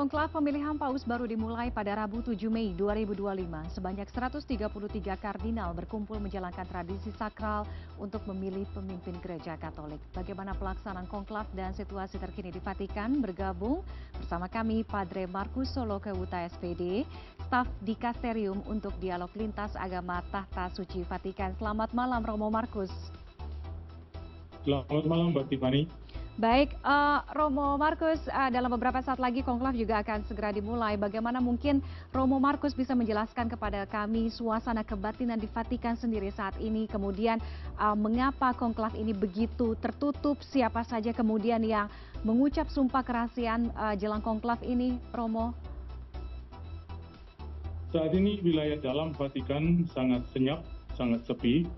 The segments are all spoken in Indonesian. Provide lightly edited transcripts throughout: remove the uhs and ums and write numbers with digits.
Konklaf pemilihan paus baru dimulai pada Rabu 7 Mei 2025. Sebanyak 133 kardinal berkumpul menjalankan tradisi sakral untuk memilih pemimpin gereja Katolik. Bagaimana pelaksanaan konklaf dan situasi terkini di Vatikan? Bergabung bersama kami Padre Markus Solokewuta SPD, staf Dikasterium untuk Dialog Lintas Agama Tahta Suci Vatikan. Selamat malam Romo Markus. Selamat malam Mbak Tiffany. Baik, Romo Markus, dalam beberapa saat lagi konklaf juga akan segera dimulai. Bagaimana mungkin Romo Markus bisa menjelaskan kepada kami suasana kebatinan di Vatikan sendiri saat ini, kemudian mengapa konklaf ini begitu tertutup, siapa saja kemudian yang mengucap sumpah kerahasiaan jelang konklaf ini, Romo? Saat ini wilayah dalam Vatikan sangat senyap, sangat sepi.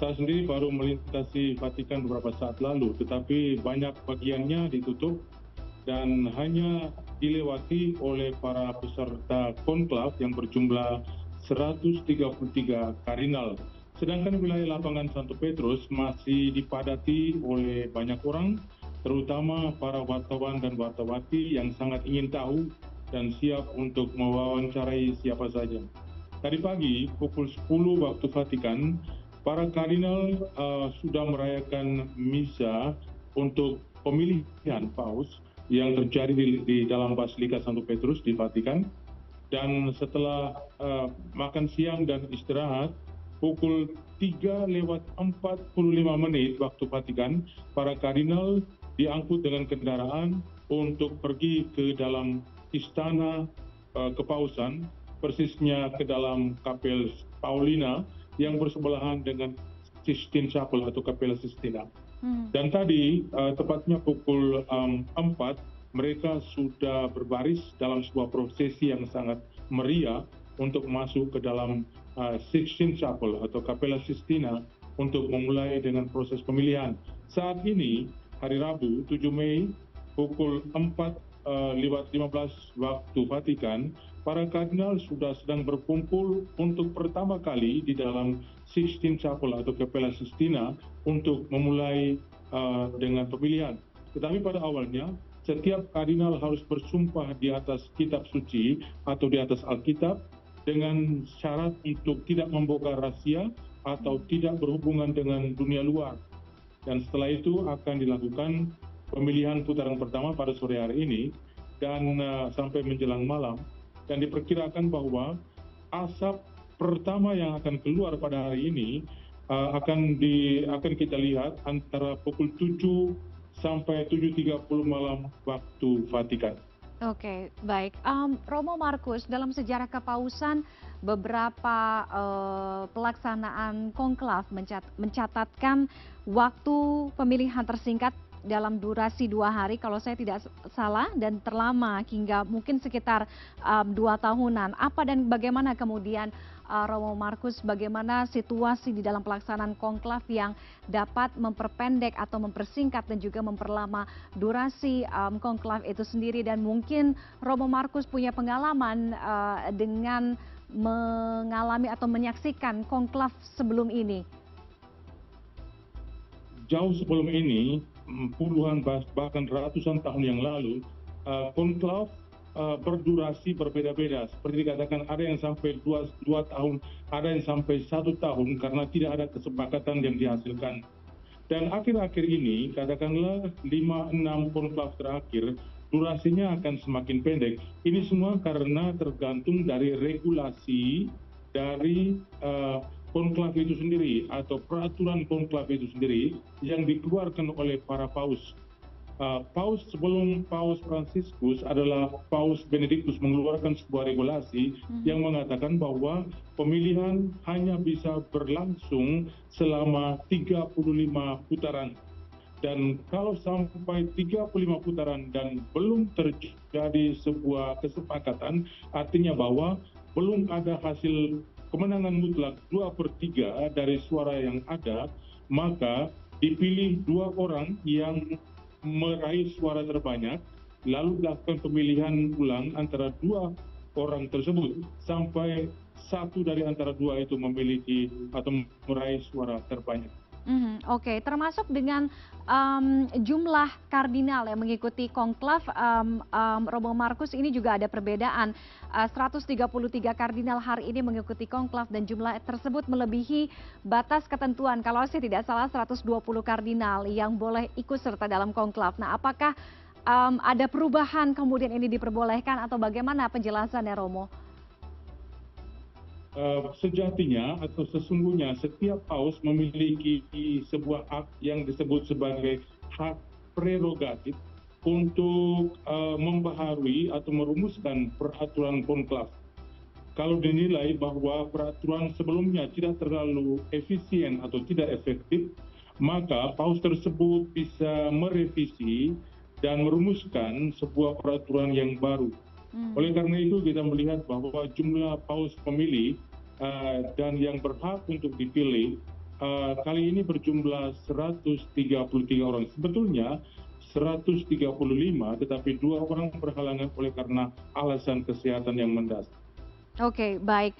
Saya sendiri baru melintasi Vatikan beberapa saat lalu, tetapi banyak bagiannya ditutup dan hanya dilewati oleh para peserta konklaf yang berjumlah 133 kardinal. Sedangkan wilayah lapangan Santo Petrus masih dipadati oleh banyak orang, terutama para wartawan dan wartawati yang sangat ingin tahu dan siap untuk mewawancarai siapa saja. Tadi pagi pukul 10 waktu Vatikan, para kardinal sudah merayakan misa untuk pemilihan paus yang terjadi di dalam Basilika Santo Petrus di Vatikan. Dan setelah makan siang dan istirahat, pukul 3:45 waktu Vatikan, para kardinal diangkut dengan kendaraan untuk pergi ke dalam istana kepausan, persisnya ke dalam Kapel Paulina yang bersebelahan dengan Sistine Chapel atau Kapela Sistina. Dan tadi, tepatnya pukul 4, mereka sudah berbaris dalam sebuah prosesi yang sangat meriah untuk masuk ke dalam Sistine Chapel atau Kapela Sistina untuk memulai dengan proses pemilihan. Saat ini, hari Rabu 7 Mei, pukul 4:15 waktu Vatikan, para kardinal sudah sedang berkumpul untuk pertama kali di dalam Sistine Chapel atau Kapela Sistina untuk memulai dengan pemilihan. Tetapi pada awalnya, setiap kardinal harus bersumpah di atas kitab suci atau di atas Alkitab dengan syarat untuk tidak membongkar rahasia atau tidak berhubungan dengan dunia luar. Dan setelah itu akan dilakukan pemilihan putaran pertama pada sore hari ini dan sampai menjelang malam. Dan diperkirakan bahwa asap pertama yang akan keluar pada hari ini akan kita lihat antara pukul 7 sampai 7:30 malam waktu Vatikan. Oke, baik. Romo Markus, dalam sejarah kepausan beberapa pelaksanaan konklaf mencatatkan waktu pemilihan tersingkat dalam durasi 2 hari kalau saya tidak salah, dan terlama hingga mungkin sekitar 2 tahunan. Apa dan bagaimana kemudian Romo Markus, bagaimana situasi di dalam pelaksanaan konklaf yang dapat memperpendek atau mempersingkat dan juga memperlama durasi konklaf itu sendiri, dan mungkin Romo Markus punya pengalaman dengan mengalami atau menyaksikan konklaf sebelum ini? Jauh sebelum ini, puluhan bahkan ratusan tahun yang lalu, konklaf berdurasi berbeda-beda. Seperti dikatakan, ada yang sampai 2 tahun, ada yang sampai 1 tahun karena tidak ada kesepakatan yang dihasilkan. Dan akhir-akhir ini, katakanlah 5-6 konklaf terakhir, durasinya akan semakin pendek. Ini semua karena tergantung dari regulasi dari konklaf itu sendiri atau peraturan konklaf itu sendiri yang dikeluarkan oleh para paus. Paus sebelum Paus Fransiskus adalah Paus Benediktus mengeluarkan sebuah regulasi yang mengatakan bahwa pemilihan hanya bisa berlangsung selama 35 putaran. Dan kalau sampai 35 putaran dan belum terjadi sebuah kesepakatan, artinya bahwa belum ada hasil kemenangan mutlak 2/3 dari suara yang ada, maka dipilih 2 orang yang meraih suara terbanyak, lalu dilakukan pemilihan ulang antara 2 orang tersebut sampai satu dari antara 2 itu memiliki atau meraih suara terbanyak. Oke, termasuk dengan jumlah kardinal yang mengikuti konklav, Romo Markus, ini juga ada perbedaan. 133 kardinal hari ini mengikuti konklav dan jumlah tersebut melebihi batas ketentuan. Kalau saya tidak salah 120 kardinal yang boleh ikut serta dalam konklav. Nah, apakah ada perubahan kemudian ini diperbolehkan atau bagaimana penjelasannya, Romo? Sejatinya atau sesungguhnya setiap paus memiliki sebuah hak yang disebut sebagai hak prerogatif untuk membaharui atau merumuskan peraturan konklav. Kalau dinilai bahwa peraturan sebelumnya tidak terlalu efisien atau tidak efektif, maka paus tersebut bisa merevisi dan merumuskan sebuah peraturan yang baru. Oleh karena itu kita melihat bahwa jumlah paus pemilih dan yang berhak untuk dipilih kali ini berjumlah 133 orang. Sebetulnya 135, tetapi 2 orang berhalangan oleh karena alasan kesehatan yang mendasar. Oke, baik.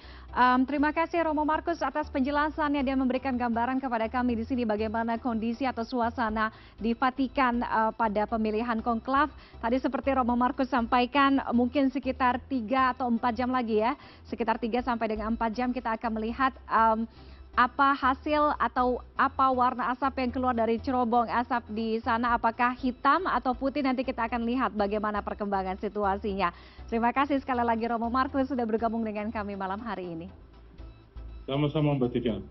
Terima kasih Romo Markus atas penjelasannya. Dia memberikan gambaran kepada kami di sini bagaimana kondisi atau suasana di Vatikan pada pemilihan konklav. Tadi seperti Romo Markus sampaikan, mungkin sekitar 3 atau 4 jam lagi ya. Sekitar 3 sampai dengan 4 jam kita akan melihat apa hasil atau apa warna asap yang keluar dari cerobong asap di sana, apakah hitam atau putih, nanti kita akan lihat bagaimana perkembangan situasinya. Terima kasih sekali lagi Romo Markus sudah bergabung dengan kami malam hari ini. Sama-sama Mbak Tika.